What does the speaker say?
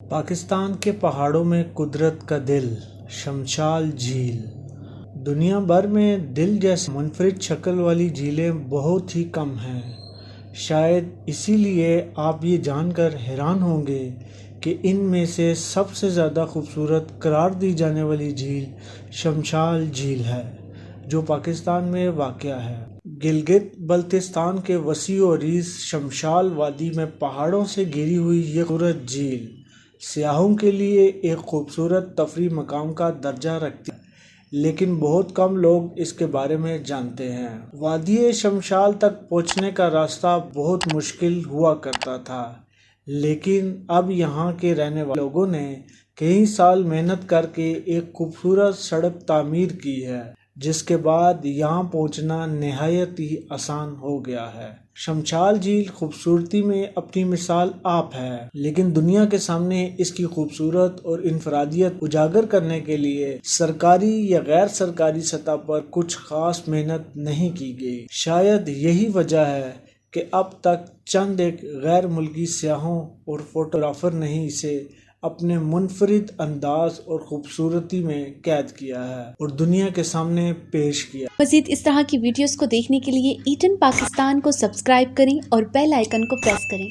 پاکستان کے پہاڑوں میں قدرت کا دل شمشال جھیل۔ دنیا بھر میں دل جیسی منفرد شکل والی جھیلیں بہت ہی کم ہیں۔ شاید اسی لیے آپ یہ جان کر حیران ہوں گے کہ ان میں سے سب سے زیادہ خوبصورت قرار دی جانے والی جھیل شمشال جھیل ہے، جو پاکستان میں واقع ہے۔ گلگت بلتستان کے وسیع و عریض شمشال وادی میں پہاڑوں سے گھری ہوئی یہ خوبصورت جھیل سیاحوں کے لیے ایک خوبصورت تفریحی مقام کا درجہ رکھتی ہے، لیکن بہت کم لوگ اس کے بارے میں جانتے ہیں۔ وادی شمشال تک پہنچنے کا راستہ بہت مشکل ہوا کرتا تھا، لیکن اب یہاں کے رہنے والے لوگوں نے کئی سال محنت کر کے ایک خوبصورت سڑک تعمیر کی ہے، جس کے بعد یہاں پہنچنا نہایت ہی آسان ہو گیا ہے۔ شمشال جھیل خوبصورتی میں اپنی مثال آپ ہے، لیکن دنیا کے سامنے اس کی خوبصورت اور انفرادیت اجاگر کرنے کے لیے سرکاری یا غیر سرکاری سطح پر کچھ خاص محنت نہیں کی گئی۔ شاید یہی وجہ ہے کہ اب تک چند ایک غیر ملکی سیاحوں اور فوٹوگرافر نے اسے اپنے منفرد انداز اور خوبصورتی میں قید کیا ہے اور دنیا کے سامنے پیش کیا۔ مزید اس طرح کی ویڈیوز کو دیکھنے کے لیے ای10 پاکستان کو سبسکرائب کریں اور بیل آئیکن کو پریس کریں۔